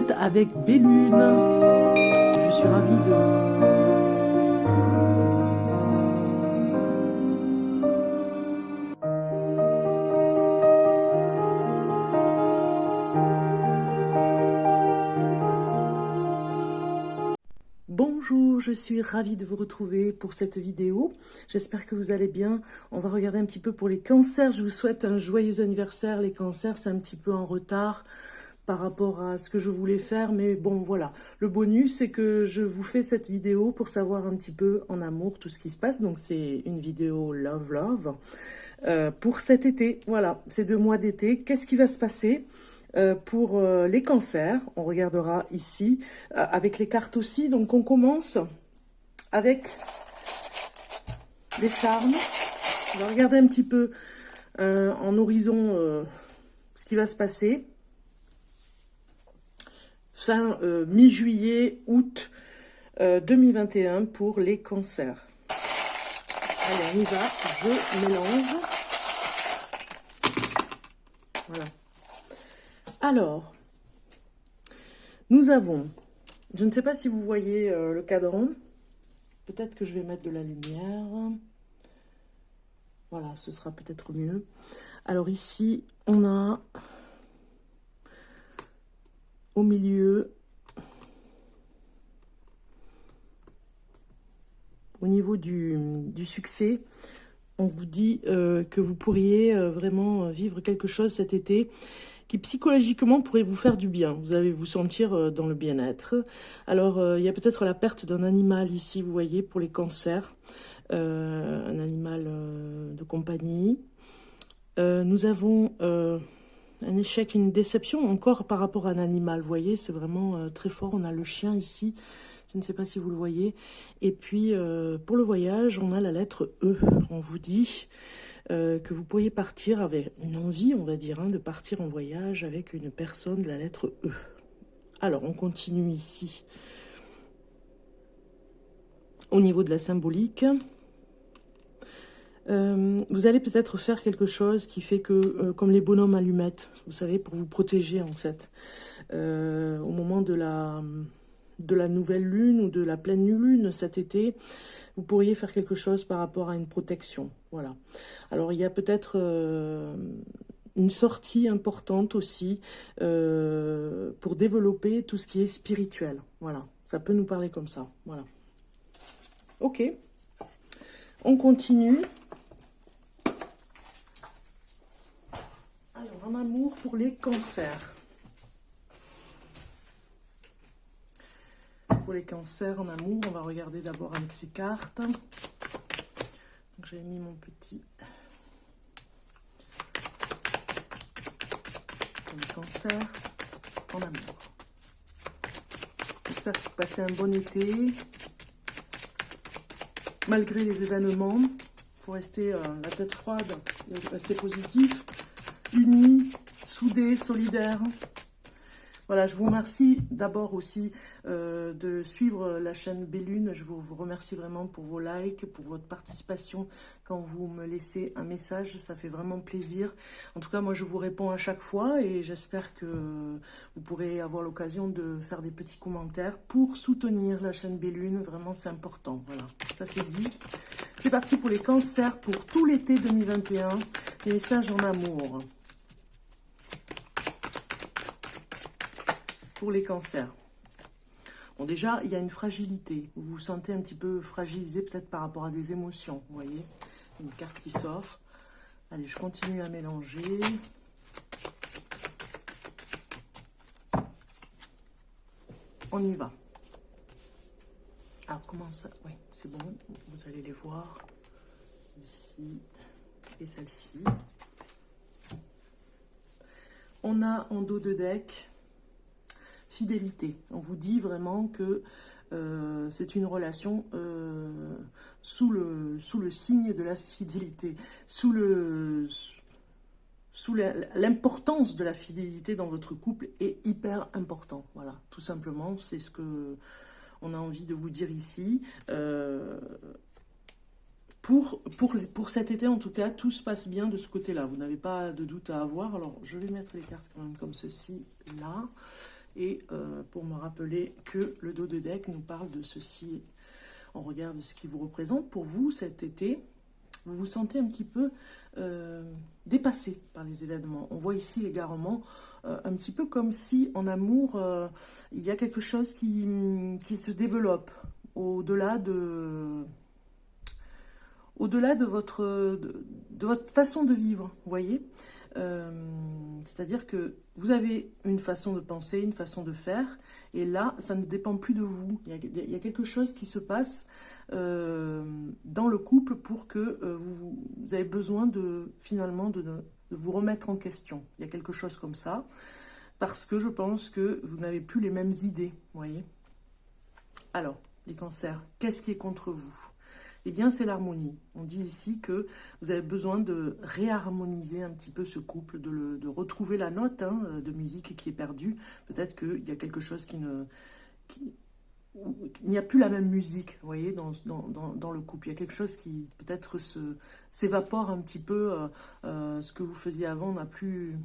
êtes avec Bellune. Je suis ravie de... Bonjour, je suis ravie de vous retrouver pour cette vidéo. J'espère que vous allez bien. On va regarder un petit peu pour les cancers. Je vous souhaite un joyeux anniversaire. Les cancers, c'est un petit peu en retard par rapport à ce que je voulais faire. Mais bon, voilà. Le bonus, c'est que je vous fais cette vidéo pour savoir un petit peu en amour tout ce qui se passe. Donc, c'est une vidéo Love pour cet été. Voilà, ces 2 mois d'été. Qu'est-ce qui va se passer ? Pour les cancers, on regardera ici avec les cartes aussi. Donc on commence avec les charmes. On va regarder un petit peu en horizon ce qui va se passer. Fin mi-juillet, août 2021 pour les cancers. Allez, on y va. Je mélange. Voilà. Alors, nous avons, je ne sais pas si vous voyez le cadran, peut-être que je vais mettre de la lumière, voilà, ce sera peut-être mieux. Alors ici, on a au milieu, au niveau du succès, on vous dit que vous pourriez vraiment vivre quelque chose cet été qui psychologiquement pourrait vous faire du bien. Vous allez vous sentir dans le bien-être. Alors, il y a peut-être la perte d'un animal ici, vous voyez, pour les cancers. Un animal de compagnie. Nous avons un échec, une déception encore par rapport à un animal. Vous voyez, c'est vraiment très fort. On a le chien ici. Je ne sais pas si vous le voyez. Et puis, pour le voyage, on a la lettre E. On vous dit que vous pourriez partir avec une envie, on va dire, de partir en voyage avec une personne de la lettre E. Alors, on continue ici. Au niveau de la symbolique, vous allez peut-être faire quelque chose qui fait que, comme les bonhommes allumettes, vous savez, pour vous protéger, en fait, au moment de la nouvelle lune ou de la pleine lune cet été, vous pourriez faire quelque chose par rapport à une protection. Voilà. Alors, il y a peut-être une sortie importante aussi pour développer tout ce qui est spirituel. Voilà. Ça peut nous parler comme ça. Voilà. Ok. On continue. Alors, en amour pour les cancers. Pour les cancers en amour, on va regarder d'abord avec ces cartes. J'ai mis mon petit pour les cancers en amour. J'espère que vous passez un bon été. Malgré les événements, il faut rester la tête froide et rester positif, unis, soudés, solidaires. Voilà, je vous remercie d'abord aussi de suivre la chaîne Bellune. Je vous remercie vraiment pour vos likes, pour votre participation. Quand vous me laissez un message, ça fait vraiment plaisir. En tout cas, moi, je vous réponds à chaque fois et j'espère que vous pourrez avoir l'occasion de faire des petits commentaires pour soutenir la chaîne Bellune. Vraiment, c'est important. Voilà, ça c'est dit. C'est parti pour les cancers pour tout l'été 2021. Des messages en amour. Pour les cancers. Bon, déjà, il y a une fragilité. Vous vous sentez un petit peu fragilisé, peut-être par rapport à des émotions. Vous voyez, une carte qui sort. Allez, je continue à mélanger. On y va. Alors, comment ça? Oui, c'est bon. Vous allez les voir. Ici et celle-ci. On a en dos de deck fidélité. On vous dit vraiment que c'est une relation sous le signe de la fidélité, sous l'importance de la fidélité dans votre couple est hyper important. Voilà, tout simplement, c'est ce que on a envie de vous dire ici. Pour cet été, en tout cas, tout se passe bien de ce côté-là. Vous n'avez pas de doute à avoir. Alors, je vais mettre les cartes quand même comme ceci, là. Et pour me rappeler que le dos de deck nous parle de ceci, on regarde ce qui vous représente pour vous cet été. Vous vous sentez un petit peu dépassé par les événements. On voit ici l'égarement, un petit peu comme si en amour, il y a quelque chose qui se développe au-delà de votre façon de vivre, vous voyez. C'est-à-dire que vous avez une façon de penser, une façon de faire, et là, ça ne dépend plus de vous. Il y a quelque chose qui se passe dans le couple pour que vous avez besoin finalement de vous remettre en question. Il y a quelque chose comme ça, parce que je pense que vous n'avez plus les mêmes idées, vous voyez. Alors, les cancers, qu'est-ce qui est contre vous? Eh bien, c'est l'harmonie. On dit ici que vous avez besoin de réharmoniser un petit peu ce couple, de retrouver la note de musique qui est perdue. Peut-être qu'il y a quelque chose il n'y a plus la même musique, vous voyez, dans le couple. Il y a quelque chose qui peut-être s'évapore un petit peu. Ce que vous faisiez avant n'a plus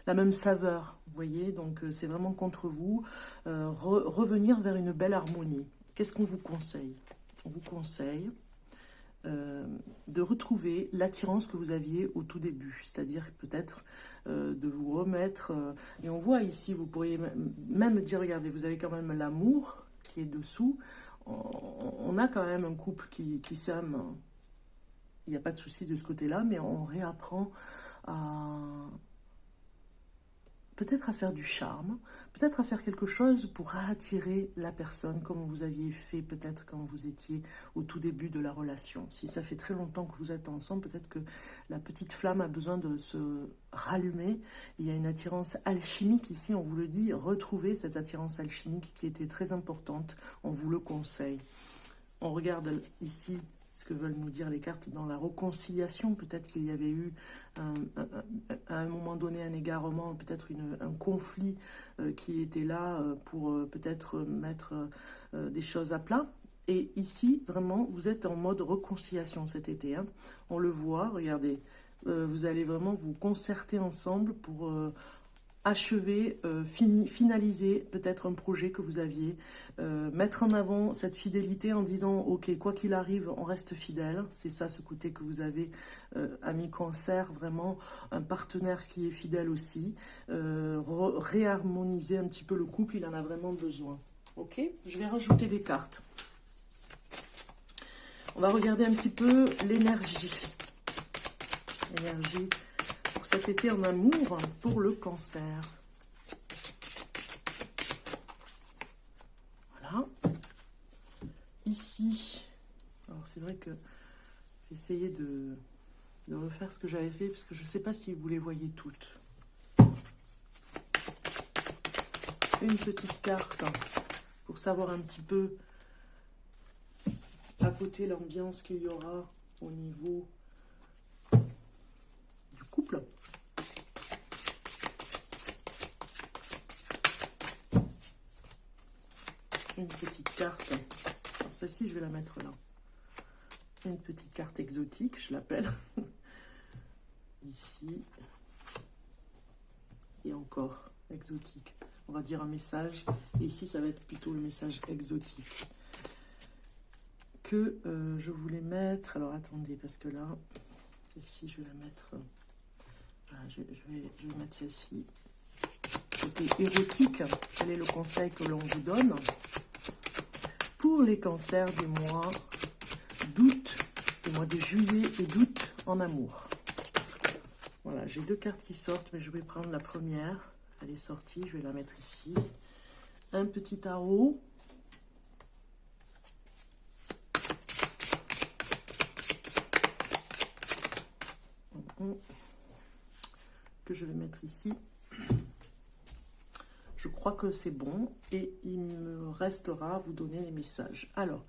la même saveur, vous voyez, donc c'est vraiment contre vous. Revenir vers une belle harmonie. Qu'est-ce qu'on vous conseille? On vous conseille de retrouver l'attirance que vous aviez au tout début, c'est-à-dire peut-être de vous remettre, et on voit ici, vous pourriez même dire, regardez, vous avez quand même l'amour qui est dessous, on a quand même un couple qui s'aime, il n'y a pas de souci de ce côté-là, mais on réapprend à peut-être à faire du charme, peut-être à faire quelque chose pour attirer la personne comme vous aviez fait peut-être quand vous étiez au tout début de la relation. Si ça fait très longtemps que vous êtes ensemble, peut-être que la petite flamme a besoin de se rallumer. Il y a une attirance alchimique ici, on vous le dit, retrouvez cette attirance alchimique qui était très importante, on vous le conseille. On regarde ici ce que veulent nous dire les cartes dans la réconciliation. Peut-être qu'il y avait eu à un moment donné un égarement, peut-être un conflit qui était là pour peut-être mettre des choses à plat. Et ici, vraiment, vous êtes en mode réconciliation cet été. On le voit, regardez, vous allez vraiment vous concerter ensemble pour achever, finaliser peut-être un projet que vous aviez, mettre en avant cette fidélité en disant ok, quoi qu'il arrive, on reste fidèle. C'est ça ce côté que vous avez, ami cancer, vraiment un partenaire qui est fidèle aussi, réharmoniser un petit peu le couple, il en a vraiment besoin. Ok, je vais rajouter des cartes. On va regarder un petit peu l'énergie. L'énergie pour cet été en amour pour le cancer. Voilà. Ici, alors c'est vrai que j'ai essayé de refaire ce que j'avais fait parce que je ne sais pas si vous les voyez toutes. Une petite carte pour savoir un petit peu papoter l'ambiance qu'il y aura au niveau du couple. Une petite carte. Alors celle-ci, je vais la mettre là. Une petite carte exotique, je l'appelle. Ici. Et encore, exotique. On va dire un message. Et ici, ça va être plutôt le message exotique. Que je voulais mettre... Alors, attendez, parce que là, celle-ci, je vais la mettre... Voilà, je vais mettre celle-ci. Côté érotique, quel est le conseil que l'on vous donne pour les cancers du mois d'août, du mois de juillet et d'août en amour? Voilà, j'ai deux cartes qui sortent, mais je vais prendre la première. Elle est sortie, je vais la mettre ici. Un petit tarot. Que je vais mettre ici. Je crois que c'est bon et il me restera à vous donner les messages. Alors,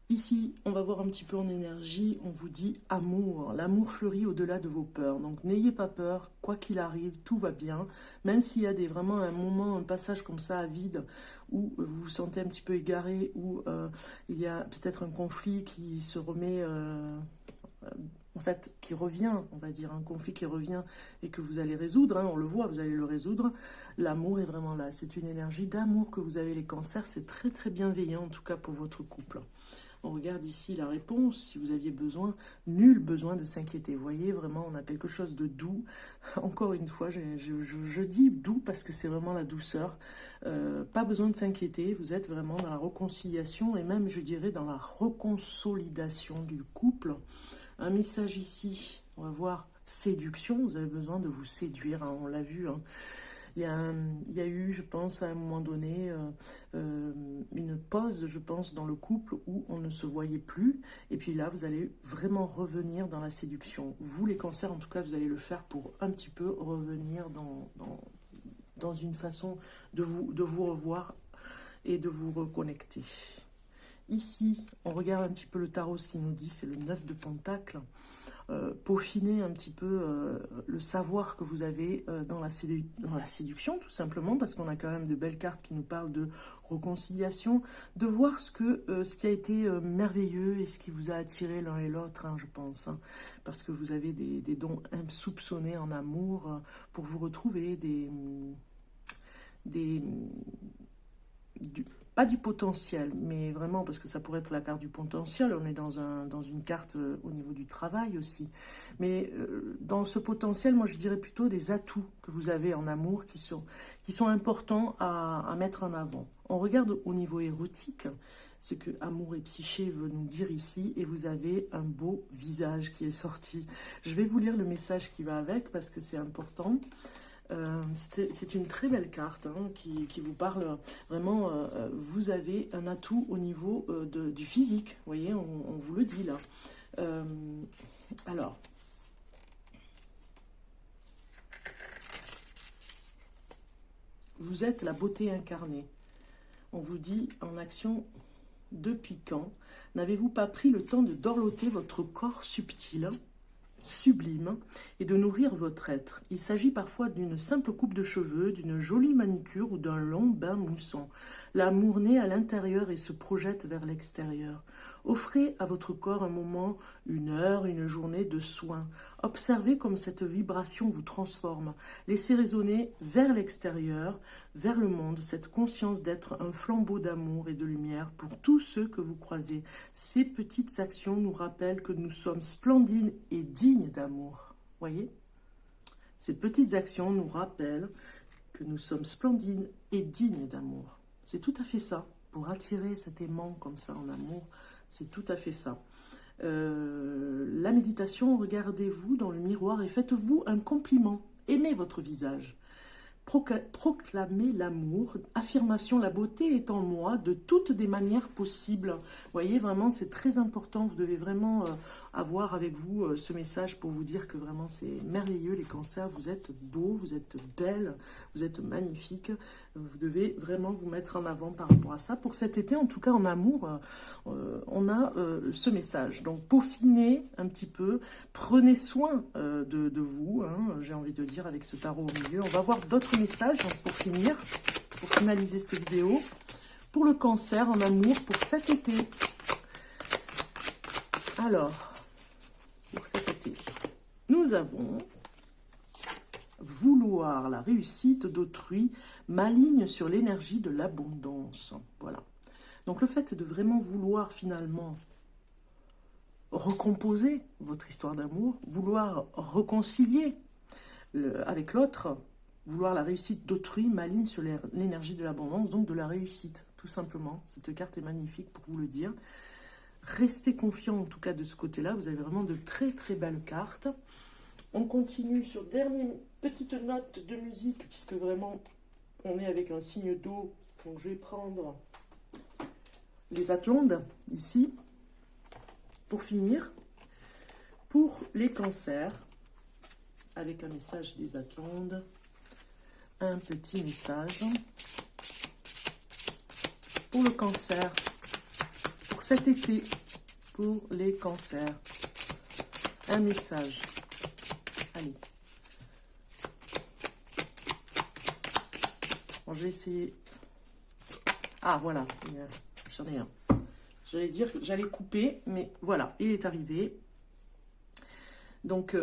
ici, on va voir un petit peu en énergie. On vous dit amour. L'amour fleurit au-delà de vos peurs. Donc, n'ayez pas peur. Quoi qu'il arrive, tout va bien. Même s'il y a vraiment un moment, un passage comme ça à vide où vous vous sentez un petit peu égaré, où il y a peut-être un conflit qui se remet... en fait, qui revient, on va dire, un conflit qui revient et que vous allez résoudre, hein, on le voit, vous allez le résoudre. L'amour est vraiment là, c'est une énergie d'amour que vous avez les cancers, c'est très très bienveillant en tout cas pour votre couple. On regarde ici la réponse, si vous aviez besoin, nul besoin de s'inquiéter. Vous voyez, vraiment, on a quelque chose de doux. Encore une fois, je dis doux parce que c'est vraiment la douceur. Pas besoin de s'inquiéter, vous êtes vraiment dans la réconciliation et même, je dirais, dans la reconsolidation du couple. Un message ici, on va voir séduction, vous avez besoin de vous séduire, hein, on l'a vu, hein. Il y a eu, je pense, à un moment donné, une pause, je pense, dans le couple où on ne se voyait plus. Et puis là, vous allez vraiment revenir dans la séduction. Vous, les cancers, en tout cas, vous allez le faire pour un petit peu revenir dans une façon de vous revoir et de vous reconnecter. Ici, on regarde un petit peu le tarot, ce qu'il nous dit, c'est le 9 de Pentacles. Peaufiner un petit peu le savoir que vous avez dans la séduction, tout simplement, parce qu'on a quand même de belles cartes qui nous parlent de réconciliation, de voir ce qui a été merveilleux et ce qui vous a attiré l'un et l'autre, hein, je pense, hein, parce que vous avez des dons insoupçonnés en amour pour vous retrouver, pas du potentiel, mais vraiment, parce que ça pourrait être la carte du potentiel, on est dans une carte au niveau du travail aussi. Mais dans ce potentiel, moi je dirais plutôt des atouts que vous avez en amour qui sont importants à mettre en avant. On regarde au niveau érotique, ce que amour et psyché veut nous dire ici, et vous avez un beau visage qui est sorti. Je vais vous lire le message qui va avec, parce que c'est important. C'est une très belle carte, hein, qui vous parle vraiment, vous avez un atout au niveau du physique, vous voyez, on vous le dit là. Alors, vous êtes la beauté incarnée. On vous dit en action depuis quand n'avez-vous pas pris le temps de dorloter votre corps subtil, sublime, et de nourrir votre être. Il s'agit parfois d'une simple coupe de cheveux, d'une jolie manicure ou d'un long bain moussant. L'amour naît à l'intérieur et se projette vers l'extérieur. Offrez à votre corps un moment, une heure, une journée de soins. Observez comme cette vibration vous transforme. Laissez résonner vers l'extérieur, vers le monde, cette conscience d'être un flambeau d'amour et de lumière pour tous ceux que vous croisez. Ces petites actions nous rappellent que nous sommes splendides et dignes d'amour. Voyez ? Ces petites actions nous rappellent que nous sommes splendides et dignes d'amour. C'est tout à fait ça. Pour attirer cet aimant comme ça en amour, c'est tout à fait ça. La méditation, regardez-vous dans le miroir et faites-vous un compliment. Aimez votre visage. Proclamez l'amour, affirmation, la beauté est en moi de toutes des manières possibles. Vous voyez, vraiment, c'est très important. Vous devez vraiment avoir avec vous ce message pour vous dire que vraiment c'est merveilleux, les cancers. Vous êtes beaux, vous êtes belles, vous êtes magnifiques. Vous devez vraiment vous mettre en avant par rapport à ça. Pour cet été, en tout cas en amour, on a ce message. Donc, peaufinez un petit peu, prenez soin de vous, hein, j'ai envie de dire, avec ce tarot au milieu. On va voir d'autres messages pour finir, pour finaliser cette vidéo. Pour le cancer en amour pour cet été. Alors, pour cet été, nous avons vouloir la réussite d'autrui m'aligne sur l'énergie de l'abondance. Voilà. Donc le fait de vraiment vouloir finalement recomposer votre histoire d'amour, vouloir réconcilier avec l'autre, vouloir la réussite d'autrui m'aligne sur l'énergie de l'abondance, donc de la réussite, tout simplement. Cette carte est magnifique pour vous le dire. Restez confiant en tout cas de ce côté-là, vous avez vraiment de très très belles cartes. On continue sur dernière petite note de musique, puisque vraiment on est avec un signe d'eau. Donc je vais prendre les Atlantes ici, pour finir. Pour les cancers, avec un message des Atlantes, un petit message. Pour le cancer, pour cet été, pour les cancers, un message. Allez. Bon, je vais essayer. Ah, voilà. J'en ai un. J'allais dire que j'allais couper, mais voilà, il est arrivé. Donc,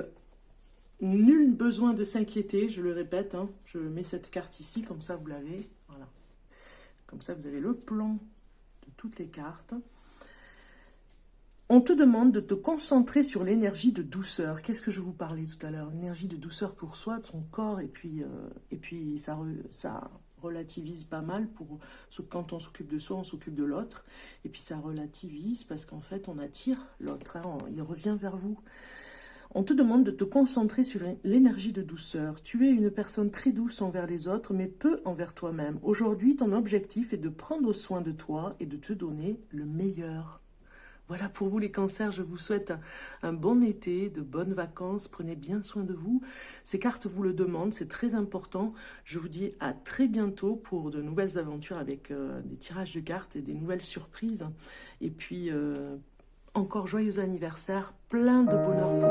nul besoin de s'inquiéter, je le répète, hein, je mets cette carte ici, comme ça vous l'avez, voilà. Comme ça vous avez le plan de toutes les cartes. On te demande de te concentrer sur l'énergie de douceur. Qu'est-ce que je vous parlais tout à l'heure? L'énergie de douceur pour soi, de son corps, et puis ça relativise pas mal pour quand on s'occupe de soi, on s'occupe de l'autre. Et puis ça relativise parce qu'en fait, on attire l'autre, hein, il revient vers vous. On te demande de te concentrer sur l'énergie de douceur. Tu es une personne très douce envers les autres, mais peu envers toi-même. Aujourd'hui, ton objectif est de prendre soin de toi et de te donner le meilleur. Voilà pour vous les cancers, je vous souhaite un bon été, de bonnes vacances, prenez bien soin de vous. Ces cartes vous le demandent, c'est très important. Je vous dis à très bientôt pour de nouvelles aventures avec des tirages de cartes et des nouvelles surprises. Et puis, encore joyeux anniversaire, plein de bonheur pour